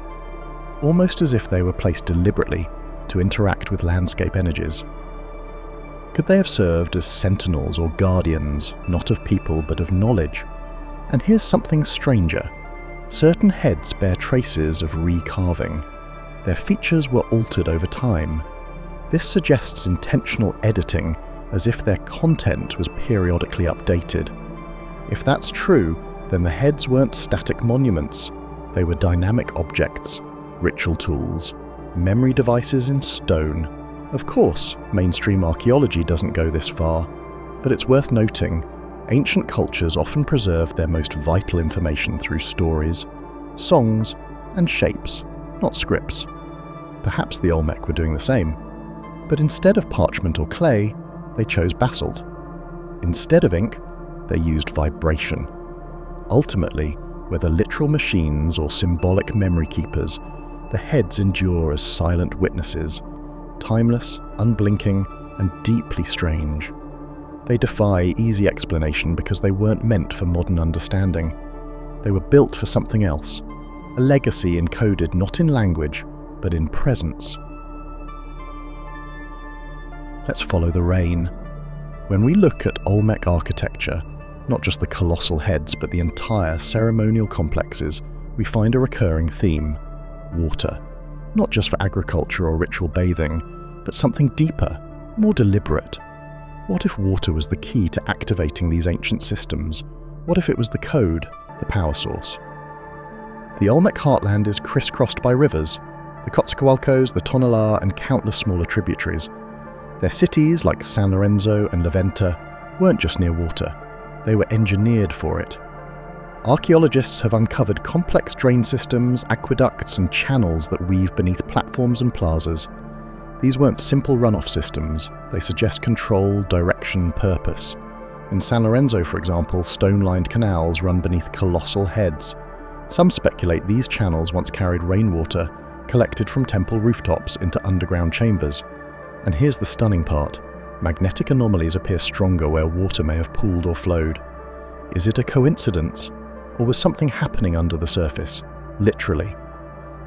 almost as if they were placed deliberately to interact with landscape energies. Could they have served as sentinels or guardians, not of people but of knowledge? And here's something stranger. Certain heads bear traces of recarving. Their features were altered over time. This suggests intentional editing, as if their content was periodically updated. If that's true, then the heads weren't static monuments. They were dynamic objects, ritual tools, memory devices in stone. Of course, mainstream archaeology doesn't go this far, but it's worth noting, ancient cultures often preserved their most vital information through stories, songs, and shapes, not scripts. Perhaps the Olmec were doing the same, but instead of parchment or clay, they chose basalt. Instead of ink, they used vibration. Ultimately, whether literal machines or symbolic memory keepers, the heads endure as silent witnesses, timeless, unblinking, and deeply strange. They defy easy explanation because they weren't meant for modern understanding. They were built for something else, a legacy encoded not in language, but in presence. Let's follow the rain. When we look at Olmec architecture, not just the colossal heads, but the entire ceremonial complexes, we find a recurring theme: water. Not just for agriculture or ritual bathing, but something deeper, more deliberate. What if water was the key to activating these ancient systems? What if it was the code, the power source? The Olmec heartland is crisscrossed by rivers, the Coatzacoalcos, the Tonelá, and countless smaller tributaries. Their cities, like San Lorenzo and La Venta, weren't just near water, they were engineered for it. Archaeologists have uncovered complex drain systems, aqueducts, and channels that weave beneath platforms and plazas. These weren't simple runoff systems, they suggest control, direction, purpose. In San Lorenzo, for example, stone-lined canals run beneath colossal heads. Some speculate these channels once carried rainwater, collected from temple rooftops into underground chambers. And here's the stunning part: magnetic anomalies appear stronger where water may have pooled or flowed. Is it a coincidence? Or was something happening under the surface, literally?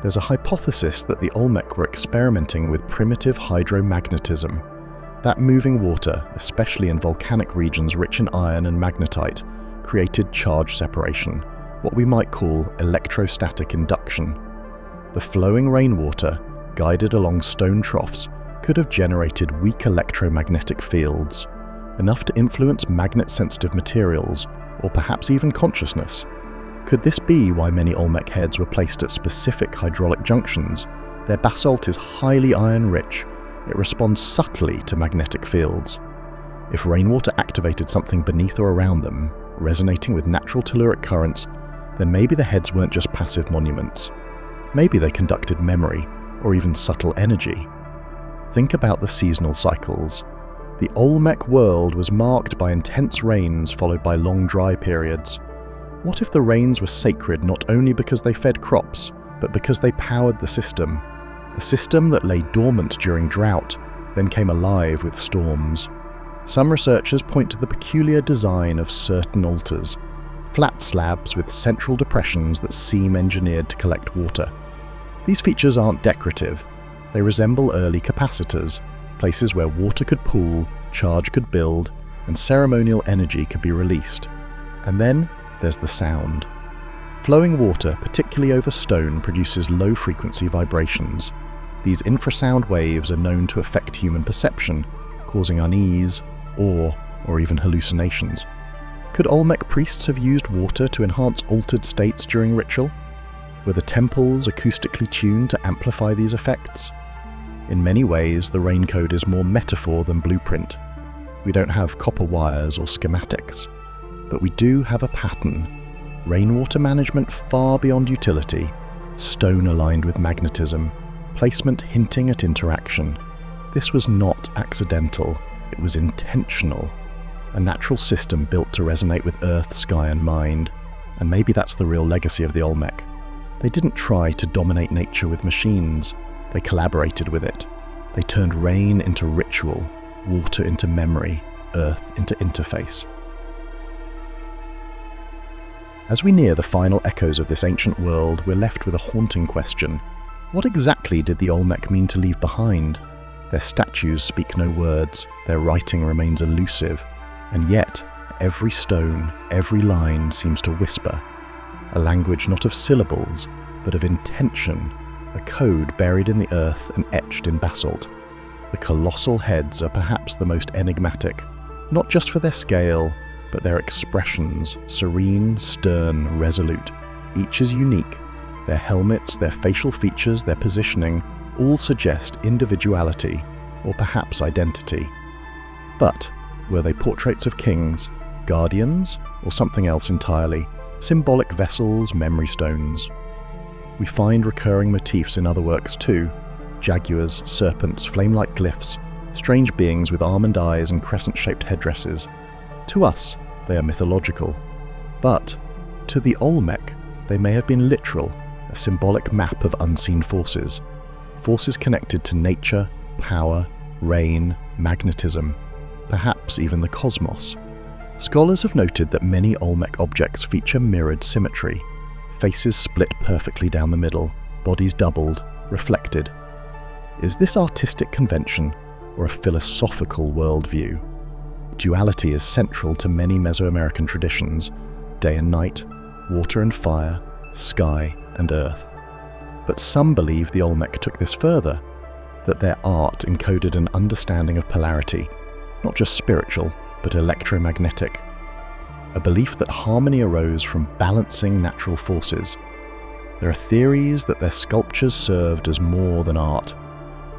There's a hypothesis that the Olmec were experimenting with primitive hydromagnetism. That moving water, especially in volcanic regions rich in iron and magnetite, created charge separation, what we might call electrostatic induction. The flowing rainwater, guided along stone troughs, could have generated weak electromagnetic fields, enough to influence magnet-sensitive materials, or perhaps even consciousness. Could this be why many Olmec heads were placed at specific hydraulic junctions? Their basalt is highly iron-rich. It responds subtly to magnetic fields. If rainwater activated something beneath or around them, resonating with natural telluric currents, then maybe the heads weren't just passive monuments. Maybe they conducted memory, or even subtle energy. Think about the seasonal cycles. The Olmec world was marked by intense rains followed by long dry periods. What if the rains were sacred not only because they fed crops, but because they powered the system? A system that lay dormant during drought, then came alive with storms. Some researchers point to the peculiar design of certain altars, flat slabs with central depressions that seem engineered to collect water. These features aren't decorative. They resemble early capacitors, places where water could pool, charge could build, and ceremonial energy could be released. And then there's the sound. Flowing water, particularly over stone, produces low-frequency vibrations. These infrasound waves are known to affect human perception, causing unease, awe, or even hallucinations. Could Olmec priests have used water to enhance altered states during ritual? Were the temples acoustically tuned to amplify these effects? In many ways, the rain code is more metaphor than blueprint. We don't have copper wires or schematics, but we do have a pattern. Rainwater management far beyond utility, stone aligned with magnetism, placement hinting at interaction. This was not accidental, it was intentional. A natural system built to resonate with earth, sky, and mind. And maybe that's the real legacy of the Olmec. They didn't try to dominate nature with machines. They collaborated with it. They turned rain into ritual, water into memory, earth into interface. As we near the final echoes of this ancient world, we're left with a haunting question. What exactly did the Olmec mean to leave behind? Their statues speak no words, their writing remains elusive, and yet every stone, every line seems to whisper. A language not of syllables, but of intention, a code buried in the earth and etched in basalt. The colossal heads are perhaps the most enigmatic, not just for their scale, but their expressions, serene, stern, resolute. Each is unique. Their helmets, their facial features, their positioning, all suggest individuality or perhaps identity. But were they portraits of kings, guardians, or something else entirely? Symbolic vessels, memory stones? We find recurring motifs in other works too. Jaguars, serpents, flame-like glyphs, strange beings with almond eyes and crescent-shaped headdresses. To us, they are mythological. But to the Olmec, they may have been literal, a symbolic map of unseen forces. Forces connected to nature, power, rain, magnetism, perhaps even the cosmos. Scholars have noted that many Olmec objects feature mirrored symmetry. Faces split perfectly down the middle, bodies doubled, reflected. Is this artistic convention or a philosophical worldview? Duality is central to many Mesoamerican traditions: day and night, water and fire, sky and earth. But some believe the Olmec took this further, that their art encoded an understanding of polarity, not just spiritual, but electromagnetic. A belief that harmony arose from balancing natural forces. There are theories that their sculptures served as more than art.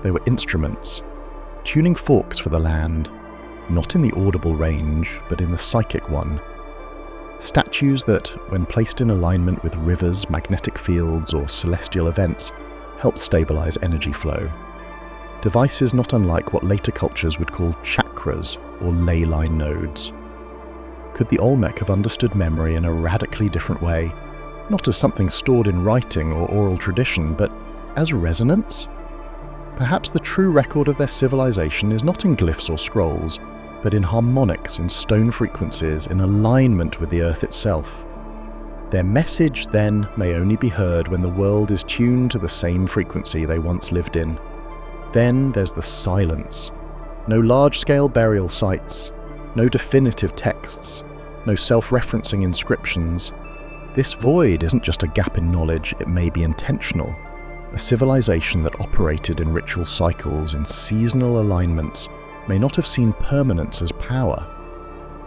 They were instruments, tuning forks for the land, not in the audible range, but in the psychic one. Statues that, when placed in alignment with rivers, magnetic fields, or celestial events, help stabilize energy flow. Devices not unlike what later cultures would call chakras or ley line nodes. Could the Olmec have understood memory in a radically different way, not as something stored in writing or oral tradition, but as resonance? Perhaps the true record of their civilization is not in glyphs or scrolls, but in harmonics, in stone frequencies, in alignment with the earth itself. Their message, then, may only be heard when the world is tuned to the same frequency they once lived in. Then there's the silence. No large-scale burial sites, no definitive texts, no self-referencing inscriptions. This void isn't just a gap in knowledge, it may be intentional. A civilization that operated in ritual cycles, in seasonal alignments, may not have seen permanence as power.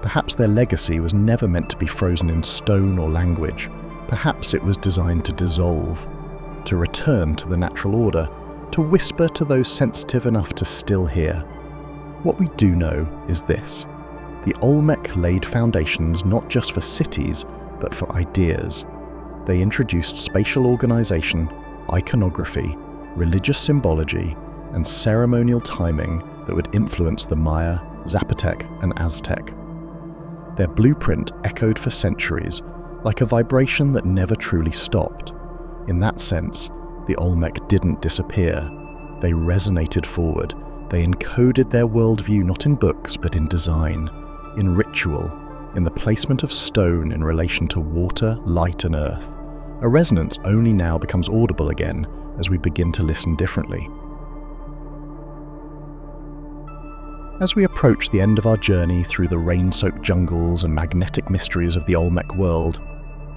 Perhaps their legacy was never meant to be frozen in stone or language. Perhaps it was designed to dissolve, to return to the natural order, to whisper to those sensitive enough to still hear. What we do know is this: the Olmec laid foundations not just for cities, but for ideas. They introduced spatial organization, iconography, religious symbology, and ceremonial timing that would influence the Maya, Zapotec, and Aztec. Their blueprint echoed for centuries, like a vibration that never truly stopped. In that sense, the Olmec didn't disappear. They resonated forward. They encoded their worldview not in books, but in design, in ritual, in the placement of stone in relation to water, light, and earth. A resonance only now becomes audible again as we begin to listen differently. As we approach the end of our journey through the rain-soaked jungles and magnetic mysteries of the Olmec world,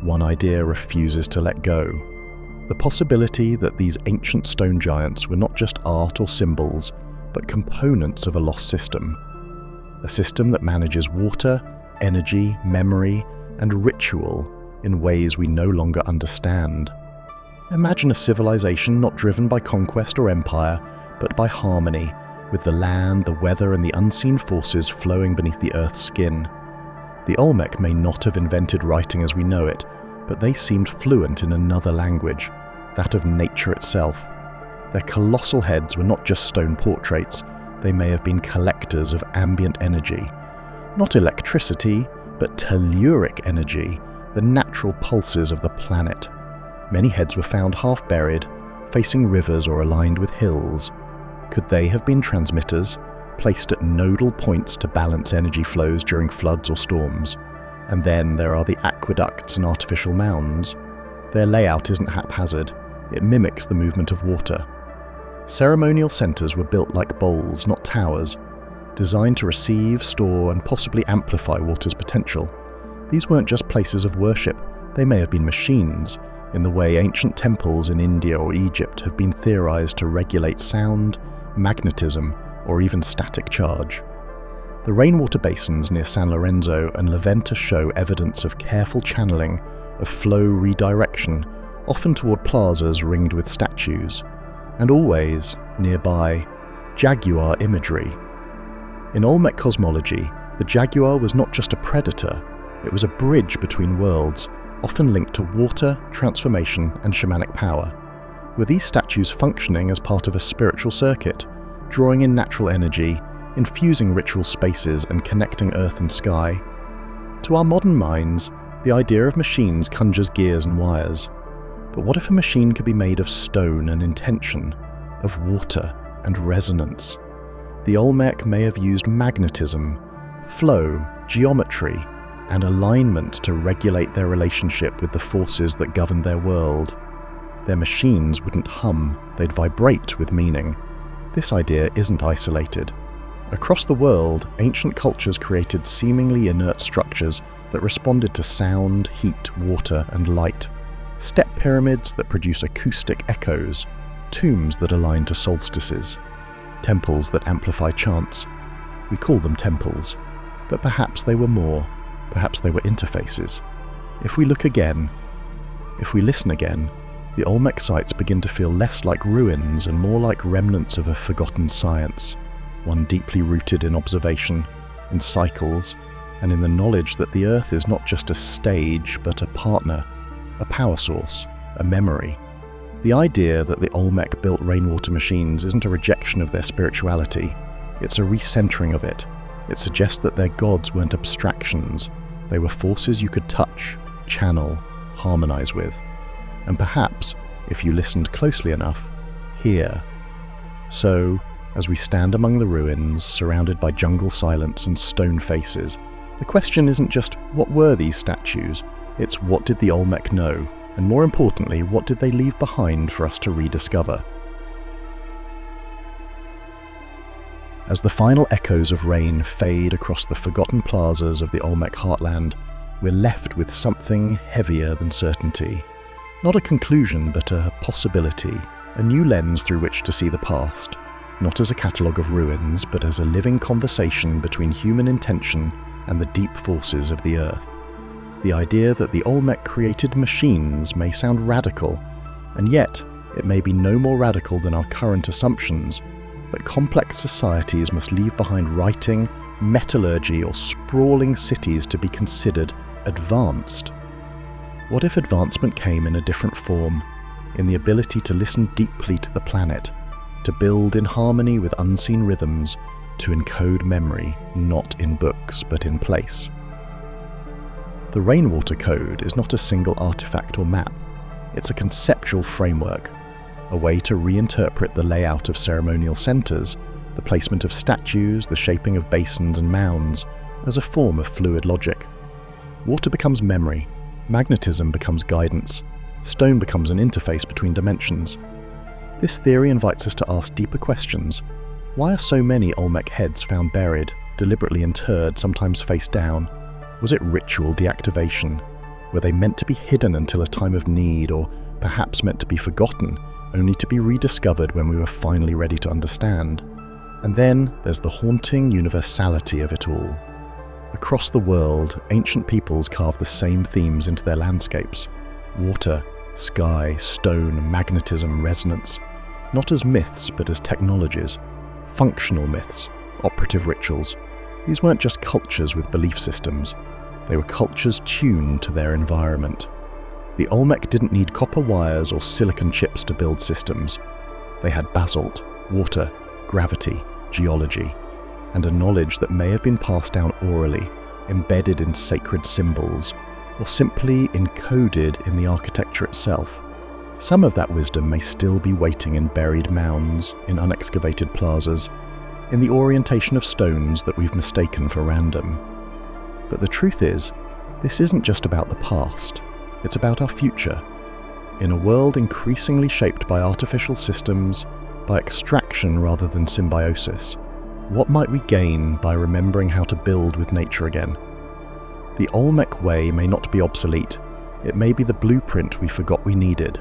one idea refuses to let go. The possibility that these ancient stone giants were not just art or symbols, but components of a lost system. A system that manages water, energy, memory, and ritual in ways we no longer understand. Imagine a civilization not driven by conquest or empire, but by harmony, with the land, the weather, and the unseen forces flowing beneath the Earth's skin. The Olmec may not have invented writing as we know it, but they seemed fluent in another language, that of nature itself. Their colossal heads were not just stone portraits, they may have been collectors of ambient energy. Not electricity, but telluric energy, the natural pulses of the planet. Many heads were found half buried, facing rivers or aligned with hills. Could they have been transmitters, placed at nodal points to balance energy flows during floods or storms? And then there are the aqueducts and artificial mounds. Their layout isn't haphazard, it mimics the movement of water. Ceremonial centers were built like bowls, not towers, designed to receive, store, and possibly amplify water's potential. These weren't just places of worship, they may have been machines, in the way ancient temples in India or Egypt have been theorized to regulate sound, magnetism, or even static charge. The rainwater basins near San Lorenzo and La Venta show evidence of careful channeling, of flow redirection, often toward plazas ringed with statues. and always, nearby, jaguar imagery. In Olmec cosmology, the jaguar was not just a predator, it was a bridge between worlds, often linked to water, transformation, and shamanic power. Were these statues functioning as part of a spiritual circuit, drawing in natural energy, infusing ritual spaces, and connecting earth and sky? To our modern minds, the idea of machines conjures gears and wires. But what if a machine could be made of stone and intention, of water and resonance? The Olmec may have used magnetism, flow, geometry, and alignment to regulate their relationship with the forces that govern their world. Their machines wouldn't hum, they'd vibrate with meaning. This idea isn't isolated. Across the world, ancient cultures created seemingly inert structures that responded to sound, heat, water, and light. Step pyramids that produce acoustic echoes, tombs that align to solstices, temples that amplify chants. We call them temples, but perhaps they were more. Perhaps they were interfaces. If we look again, if we listen again, the Olmec sites begin to feel less like ruins and more like remnants of a forgotten science, one deeply rooted in observation, in cycles, and in the knowledge that the Earth is not just a stage but a partner, a power source, a memory. The idea that the Olmec built rainwater machines isn't a rejection of their spirituality, it's a recentering of it. It suggests that their gods weren't abstractions, they were forces you could touch, channel, harmonize with. And perhaps, if you listened closely enough, hear. So, as we stand among the ruins, surrounded by jungle silence and stone faces, the question isn't just what were these statues, it's what did the Olmec know, and more importantly, what did they leave behind for us to rediscover? As the final echoes of rain fade across the forgotten plazas of the Olmec heartland, we're left with something heavier than certainty. Not a conclusion, but a possibility, a new lens through which to see the past, not as a catalogue of ruins, but as a living conversation between human intention and the deep forces of the earth. The idea that the Olmec created machines may sound radical, and yet it may be no more radical than our current assumptions, that complex societies must leave behind writing, metallurgy, or sprawling cities to be considered advanced. What if advancement came in a different form, in the ability to listen deeply to the planet, to build in harmony with unseen rhythms, to encode memory, not in books, but in place? The rainwater code is not a single artifact or map. It's a conceptual framework, a way to reinterpret the layout of ceremonial centers, the placement of statues, the shaping of basins and mounds, as a form of fluid logic. Water becomes memory, magnetism becomes guidance, stone becomes an interface between dimensions. This theory invites us to ask deeper questions. Why are so many Olmec heads found buried, deliberately interred, sometimes face down? Was it ritual deactivation? Were they meant to be hidden until a time of need, or perhaps meant to be forgotten, only to be rediscovered when we were finally ready to understand? And then there's the haunting universality of it all. Across the world, ancient peoples carved the same themes into their landscapes: water, sky, stone, magnetism, resonance, not as myths but as technologies, functional myths, operative rituals. These weren't just cultures with belief systems, they were cultures tuned to their environment. The Olmec didn't need copper wires or silicon chips to build systems. They had basalt, water, gravity, geology, and a knowledge that may have been passed down orally, embedded in sacred symbols, or simply encoded in the architecture itself. Some of that wisdom may still be waiting in buried mounds, in unexcavated plazas, in the orientation of stones that we've mistaken for random. But the truth is, this isn't just about the past, it's about our future. In a world increasingly shaped by artificial systems, by extraction rather than symbiosis, what might we gain by remembering how to build with nature again? The Olmec way may not be obsolete, it may be the blueprint we forgot we needed.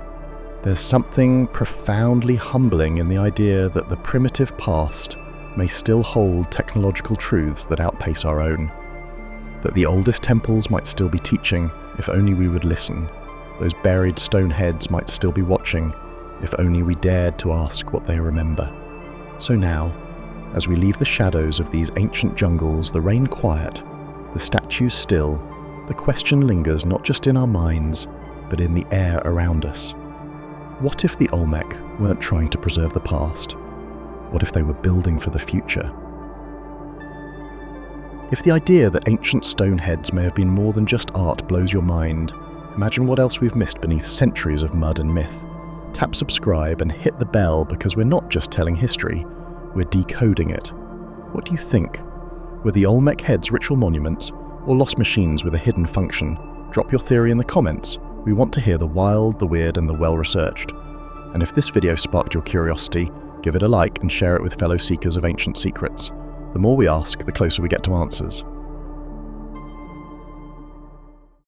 There's something profoundly humbling in the idea that the primitive past may still hold technological truths that outpace our own. That the oldest temples might still be teaching, if only we would listen. Those buried stone heads might still be watching, if only we dared to ask what they remember. So now, as we leave the shadows of these ancient jungles, the rain quiet, the statues still, the question lingers not just in our minds, but in the air around us. What if the Olmec weren't trying to preserve the past? What if they were building for the future? If the idea that ancient stone heads may have been more than just art blows your mind, imagine what else we've missed beneath centuries of mud and myth. Tap subscribe and hit the bell, because we're not just telling history, we're decoding it. What do you think? Were the Olmec heads ritual monuments or lost machines with a hidden function? Drop your theory in the comments. We want to hear the wild, the weird, and the well-researched. And if this video sparked your curiosity, give it a like and share it with fellow seekers of ancient secrets. The more we ask, the closer we get to answers.